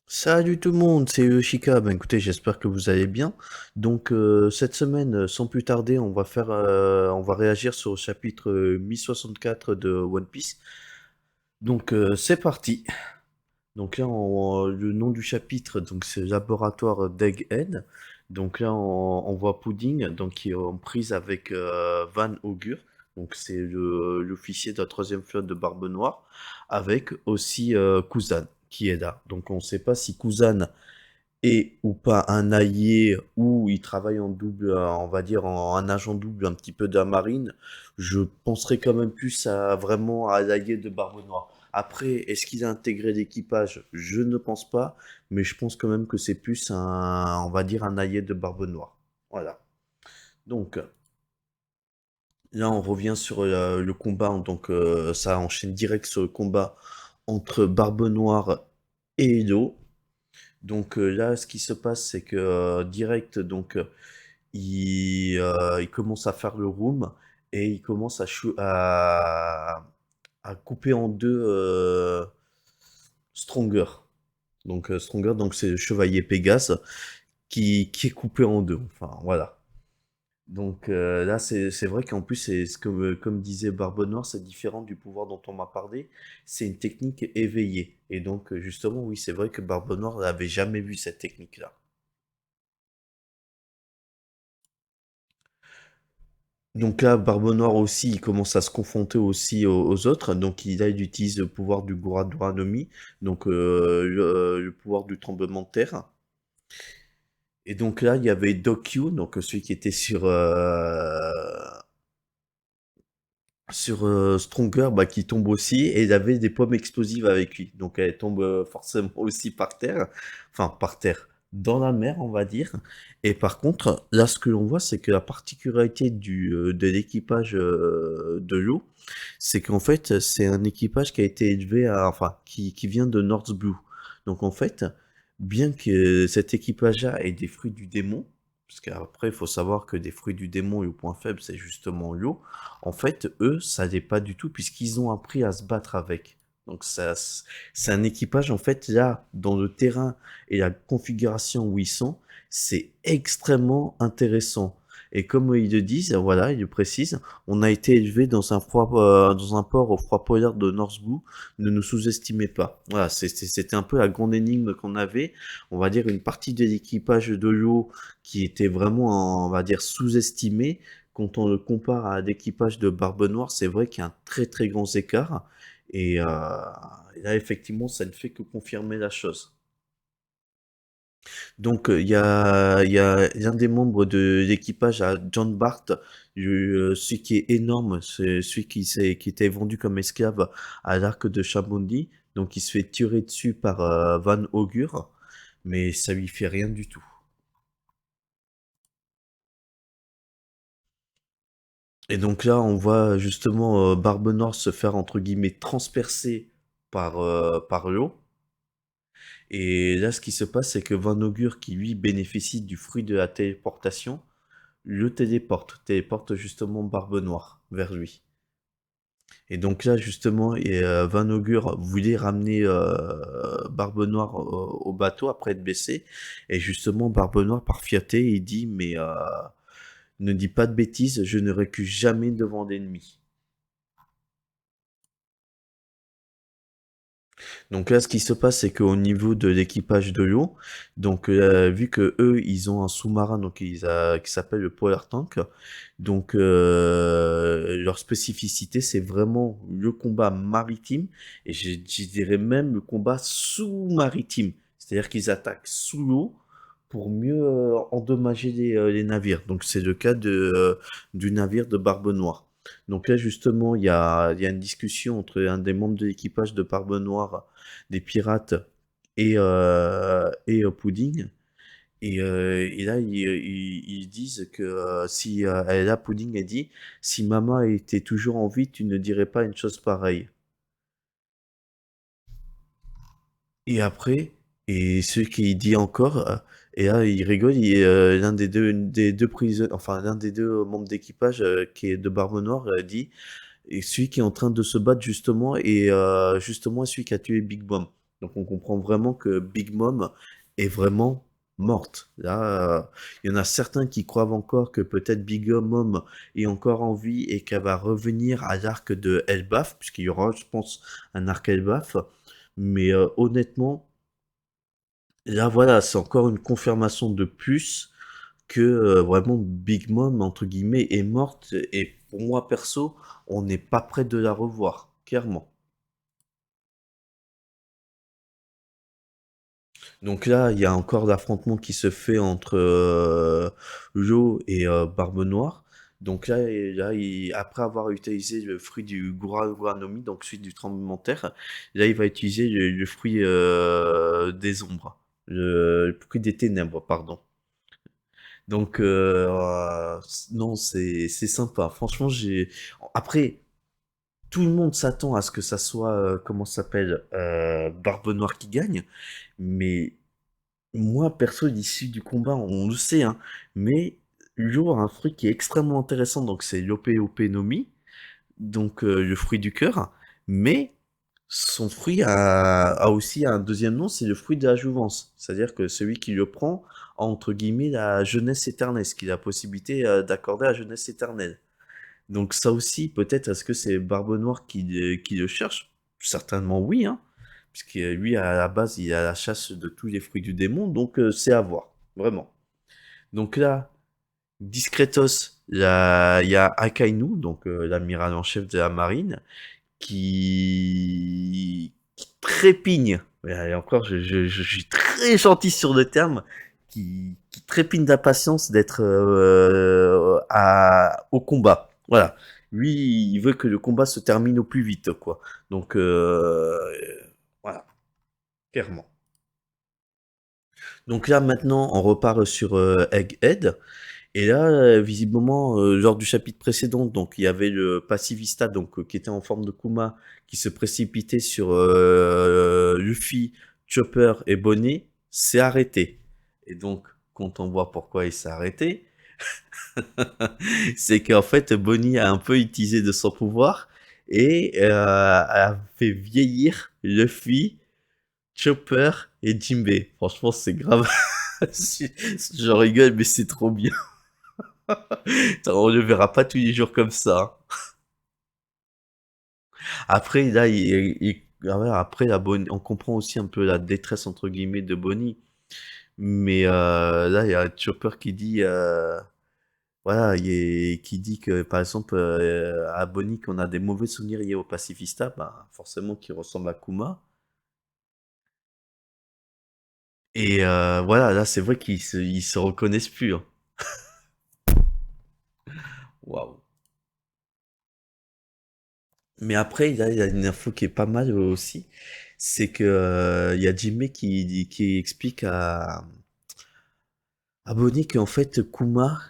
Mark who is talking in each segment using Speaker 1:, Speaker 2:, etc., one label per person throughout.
Speaker 1: Salut tout le monde, c'est Yoshika. Ben écoutez, j'espère que vous allez bien. Donc cette semaine, sans plus tarder, on va réagir sur le chapitre 1064 de One Piece. Donc c'est parti. Donc là, le nom du chapitre, donc c'est Laboratoire d'Egghead. Donc là, on voit Pudding, donc qui est en prise avec Van Augur. Donc c'est l'officier de la troisième flotte de Barbe Noire, avec aussi Kuzan qui est là. Donc on ne sait pas si Kuzan est ou pas un allié ou il travaille en double, on va dire en un agent double un petit peu de la marine. Je penserais quand même plus à vraiment à l'allié de Barbe Noire. Après, est-ce qu'il a intégré l'équipage? Je ne pense pas, mais je pense quand même que c'est plus un, on va dire un allié de Barbe Noire. Voilà. Donc là, on revient sur le combat, donc ça enchaîne direct sur le combat entre Barbe Noire et Edo. Donc là, ce qui se passe, c'est que direct, il commence à faire le room et il commence à couper en deux Stronger. Donc Stronger, donc c'est le chevalier Pégase qui est coupé en deux. Enfin voilà. Donc là, c'est vrai qu'en plus, comme disait Barbe Noire, c'est différent du pouvoir dont on m'a parlé. C'est une technique éveillée. Et donc justement, oui, c'est vrai que Barbe Noire n'avait jamais vu cette technique-là. Donc là, Barbe Noire aussi, il commence à se confronter aussi aux autres. Donc il utilise le pouvoir du Guraduranomi, donc le pouvoir du tremblement de terre. Et donc là, il y avait Dokyu, donc celui qui était sur Stronger, bah, qui tombe aussi, et il avait des pommes explosives avec lui. Donc elle tombe forcément aussi par terre, enfin par terre, dans la mer, on va dire. Et par contre, là, ce que l'on voit, c'est que la particularité de l'équipage de l'eau, c'est qu'en fait, c'est un équipage qui a été élevé enfin, qui vient de North Blue. Donc en fait, bien que cet équipage-là ait des fruits du démon, parce qu'après, il faut savoir que des fruits du démon, le point faible, c'est justement l'eau. En fait, eux, ça l'est pas du tout, puisqu'ils ont appris à se battre avec. Donc ça, c'est un équipage, en fait, là, dans le terrain et la configuration où ils sont, c'est extrêmement intéressant. Et comme ils le disent, voilà, ils le précisent, on a été élevé dans un port au froid polaire de North Blue, ne nous sous-estimez pas. Voilà, c'était un peu la grande énigme qu'on avait. On va dire une partie de l'équipage de l'eau qui était vraiment, on va dire, sous-estimé. Quand on le compare à l'équipage de Barbe Noire, c'est vrai qu'il y a un très très grand écart. Et là, effectivement, ça ne fait que confirmer la chose. Donc, il y a l'un des membres de l'équipage, à John Bart, celui qui est énorme, c'est celui qui était vendu comme esclave à l'arc de Chabondi. Donc, il se fait tirer dessus par Van Augur, mais ça lui fait rien du tout. Et donc là, on voit justement Barbe Noire se faire entre guillemets transpercer par l'eau. Et là, ce qui se passe, c'est que Van Augur, qui lui bénéficie du fruit de la téléportation, le téléporte justement Barbe Noire vers lui. Et donc là, justement, Van Augur voulait ramener Barbe Noire au bateau après être blessé. Et justement, Barbe Noire, par fierté, il dit, mais ne dis pas de bêtises, je ne recule jamais devant l'ennemi. Donc là, ce qui se passe, c'est qu'au niveau de l'équipage de l'eau, donc vu que eux, ils ont un sous-marin qui s'appelle le Polar Tank, donc leur spécificité, c'est vraiment le combat maritime et je dirais même le combat sous-maritime, c'est-à-dire qu'ils attaquent sous l'eau pour mieux endommager les navires. Donc c'est le cas du navire de Barbe Noire. Donc là, justement, il y a une discussion entre un des membres de l'équipage de Barbe Noire des pirates et Pudding. Et là, ils disent que si là, Pudding a dit, si Mama était toujours en vie, tu ne dirais pas une chose pareille. Et après, et ce qui dit encore, et là, il rigole, l'un des deux prisonniers, enfin, l'un des deux membres d'équipage qui est de Barbe Noire dit, et celui qui est en train de se battre justement, et justement celui qui a tué Big Mom. Donc on comprend vraiment que Big Mom est vraiment morte. Là, il y en a certains qui croient encore que peut-être Big Mom est encore en vie et qu'elle va revenir à l'arc de Elbaf, puisqu'il y aura, je pense, un arc Elbaf. Mais honnêtement, là voilà, c'est encore une confirmation de plus que vraiment Big Mom, entre guillemets, est morte. Et pour moi, perso, on n'est pas prêt de la revoir, clairement. Donc là, il y a encore l'affrontement qui se fait entre Joe et Barbe Noire. Donc après avoir utilisé le fruit du Guranomi, donc celui du tremblement de terre, là, il va utiliser le fruit des ombres, le fruit des ténèbres, pardon. Donc non, c'est sympa. Franchement, j'ai après tout le monde s'attend à ce que ça soit comment ça s'appelle Barbe Noire qui gagne, mais moi, perso, l'issue du combat, on le sait, hein, mais Yo a un fruit qui est extrêmement intéressant, donc c'est l'Opé Nomi, donc le fruit du cœur, mais son fruit a aussi un deuxième nom, c'est le fruit de la jouvence. C'est-à-dire que celui qui le prend a, entre guillemets, la jeunesse éternelle, ce qui a la possibilité d'accorder la jeunesse éternelle. Donc ça aussi, peut-être, est-ce que c'est Barbe Noire qui le cherche? Certainement oui, hein. Puisque lui, à la base, il a la chasse de tous les fruits du démon, donc c'est à voir, vraiment. Donc là, Discretos, il y a Akainu, donc l'amiral en chef de la marine, qui trépigne. Et encore, je suis très gentil sur le terme, qui trépigne d'impatience d'être au combat. Voilà. Lui, il veut que le combat se termine au plus vite, quoi. Donc, voilà, clairement. Donc là, maintenant, on repart sur Egghead. Et là, visiblement, lors du chapitre précédent, donc il y avait le Pacifista, donc qui était en forme de Kuma, qui se précipitait sur Luffy, Chopper et Bonnie, s'est arrêté. Et donc, quand on voit pourquoi il s'est arrêté, c'est qu'en fait, Bonnie a un peu utilisé de son pouvoir et a fait vieillir Luffy, Chopper et Jinbei. Franchement, c'est grave. Je rigole, mais c'est trop bien. On le verra pas tous les jours comme ça, hein. Après, là, ah ouais, après on comprend aussi un peu la détresse entre guillemets de Bonnie. Mais là, il y a Chopper qui dit, voilà, qui dit que par exemple à Bonnie qu'on a des mauvais souvenirs liés au pacifista, bah forcément qui ressemble à Kuma. Et voilà, là, c'est vrai ils se reconnaissent plus, hein. Waouh. Mais après, il y a une info qui est pas mal aussi, c'est que il y a Jimmy qui explique à Bonnie qu'en fait Kuma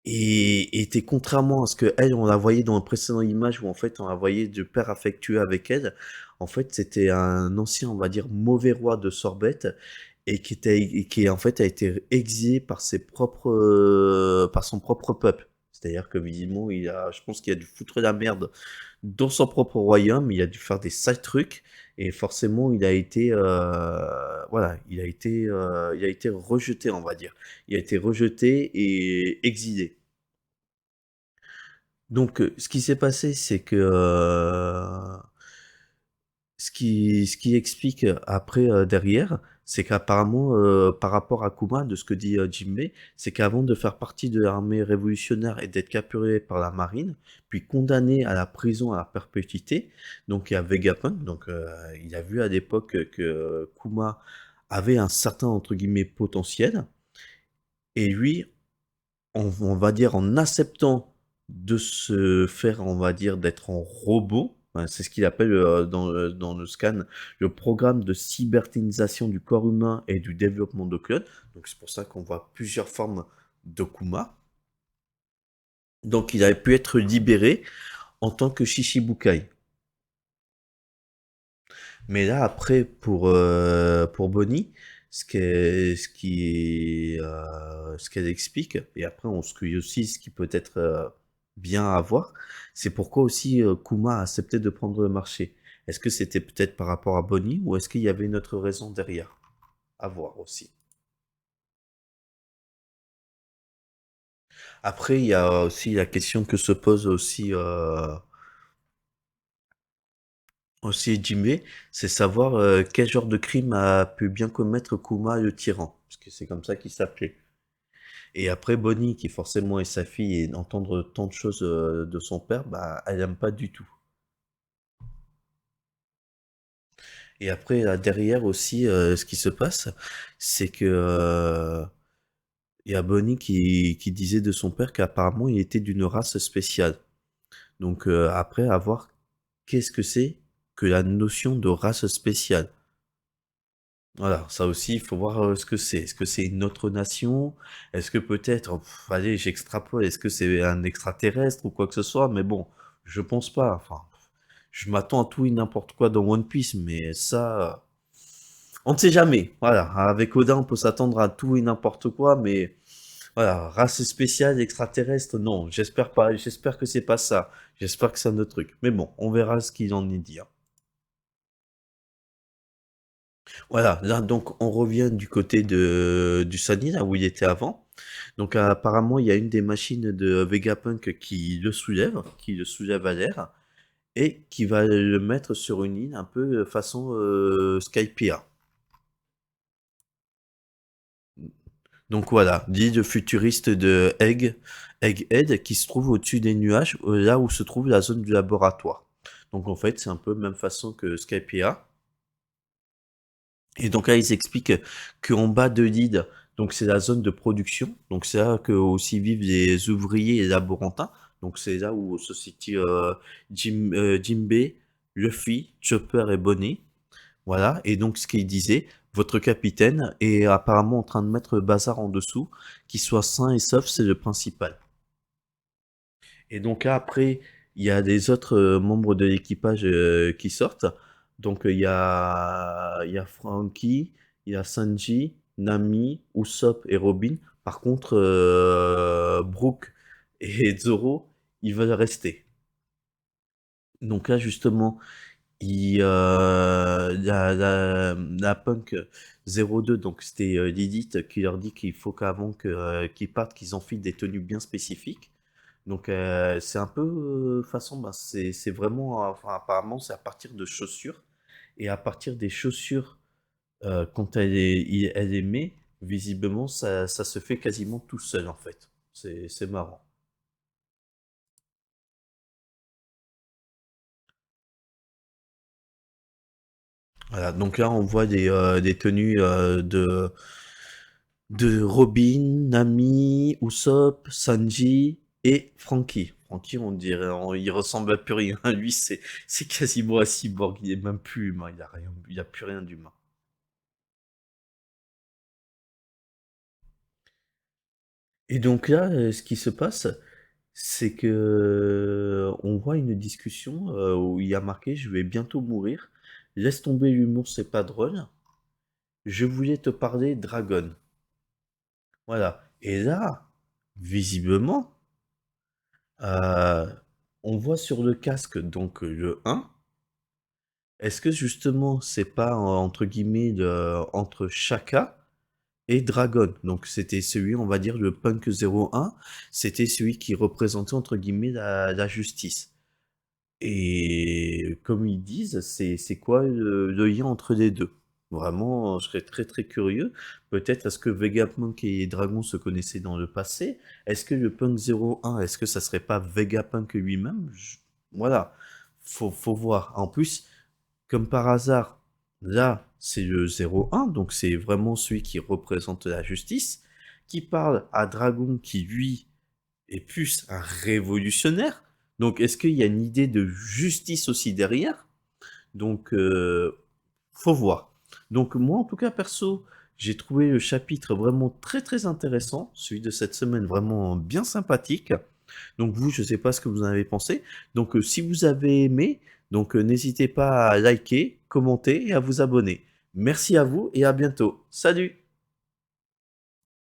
Speaker 1: était contrairement à ce que elle on la voyait dans la précédente image où en fait on la voyait de père affectueux avec elle. En fait, c'était un ancien, on va dire, mauvais roi de Sorbet et qui en fait a été exilé par ses propres, par son propre peuple. C'est-à-dire que visiblement, je pense qu'il a dû foutre la merde dans son propre royaume, il a dû faire des sales trucs et forcément il a été voilà, il a été rejeté, on va dire. Il a été rejeté et exilé. Donc ce qui s'est passé, c'est que ce qui explique après derrière, c'est qu'apparemment par rapport à Kuma, de ce que dit Jinbei, c'est qu'avant de faire partie de l'armée révolutionnaire et d'être capturé par la marine, puis condamné à la prison à la perpétuité, donc il y a Vegapunk, donc il a vu à l'époque que Kuma avait un certain entre guillemets potentiel, et lui, on va dire en acceptant de se faire, on va dire, d'être en robot, hein, c'est ce qu'il appelle dans le scan le programme de cybernétisation du corps humain et du développement de clones. Donc c'est pour ça qu'on voit plusieurs formes d'Okuma. Donc il avait pu être libéré en tant que Shishibukai. Mais là après pour Bonnie, ce qu'elle explique et après on se cueille aussi ce qui peut être bien à voir, c'est pourquoi aussi Kuma a accepté de prendre le marché. Est-ce que c'était peut-être par rapport à Bonnie ou est-ce qu'il y avait une autre raison derrière? À voir aussi. Après, il y a aussi la question que se pose aussi Jimbe, c'est savoir quel genre de crime a pu bien commettre Kuma le tyran, parce que c'est comme ça qu'il s'appelait. Et après Bonnie, qui forcément est sa fille, et d'entendre tant de choses de son père, bah elle aime pas du tout. Et après derrière aussi, ce qui se passe, c'est que il y a Bonnie qui disait de son père qu'apparemment il était d'une race spéciale. Donc après, à voir qu'est-ce que c'est que la notion de race spéciale. Voilà, ça aussi, il faut voir ce que c'est. Est-ce que c'est une autre nation? Est-ce que peut-être, allez, j'extrapole, est-ce que c'est un extraterrestre ou quoi que ce soit? Mais bon, je pense pas. Enfin, je m'attends à tout et n'importe quoi dans One Piece, mais ça, on ne sait jamais. Voilà, avec Oda, on peut s'attendre à tout et n'importe quoi, mais voilà, race spéciale, extraterrestre, non, j'espère pas. J'espère que c'est pas ça. J'espère que c'est un autre truc. Mais bon, on verra ce qu'il en est dit, hein. Voilà, là donc on revient du côté du Sunny, là où il était avant. Donc apparemment il y a une des machines de Vegapunk qui le soulève à l'air, et qui va le mettre sur une île un peu façon Skypiea. Donc voilà, l'île futuriste de Egghead qui se trouve au-dessus des nuages, là où se trouve la zone du laboratoire. Donc en fait c'est un peu même façon que Skypiea. Et donc là, ils expliquent qu'en bas de l'île, donc c'est la zone de production. Donc c'est là que aussi vivent les ouvriers et laborantins. Donc c'est là où se situe Jinbei, Luffy, Chopper et Bonnie. Voilà. Et donc ce qu'il disait, votre capitaine est apparemment en train de mettre le bazar en dessous. Qu'il soit sain et sauf, c'est le principal. Et donc là, après, il y a des autres membres de l'équipage qui sortent. Donc il y a Frankie, il y a Sanji, Nami, Usopp et Robin. Par contre, Brook et Zoro, ils veulent rester. Donc là, justement, la Punk 02, donc c'était Lilith qui leur dit qu'il faut qu'avant qu'ils partent, qu'ils enfilent des tenues bien spécifiques. Donc c'est un peu façon, bah, c'est vraiment, enfin, apparemment c'est à partir de chaussures, et à partir des chaussures, quand elle est met, visiblement ça se fait quasiment tout seul en fait. C'est marrant. Voilà, donc là on voit des tenues de Robin, Nami, Usopp, Sanji et Franky. Franky, on dirait, il ressemble à plus rien. Lui, c'est quasiment un cyborg. Il est même plus humain. Il a rien, il a plus rien d'humain. Et donc là, ce qui se passe, c'est que on voit une discussion où il y a marqué: "Je vais bientôt mourir. Laisse tomber l'humour, c'est pas drôle. Je voulais te parler Dragon." Voilà. Et là, visiblement, euh, on voit sur le casque donc le 1. Est-ce que justement c'est pas entre guillemets entre Shaka et Dragon? Donc c'était celui, on va dire, le Punk 01, c'était celui qui représentait entre guillemets la justice. Et comme ils disent, c'est quoi le lien entre les deux? Vraiment, je serais très très curieux. Peut-être est-ce que Vegapunk et Dragon se connaissaient dans le passé? Est-ce que le Punk 01, est-ce que ça serait pas Vegapunk lui-même? Voilà, faut voir. En plus, comme par hasard, là, c'est le 01, donc c'est vraiment celui qui représente la justice, qui parle à Dragon qui, lui, est plus un révolutionnaire. Donc, est-ce qu'il y a une idée de justice aussi derrière? Donc, faut voir. Donc, moi, en tout cas, perso, j'ai trouvé le chapitre vraiment très très intéressant, celui de cette semaine vraiment bien sympathique. Donc vous, je ne sais pas ce que vous en avez pensé. Donc si vous avez aimé, donc n'hésitez pas à liker, commenter et à vous abonner. Merci à vous et à bientôt. Salut!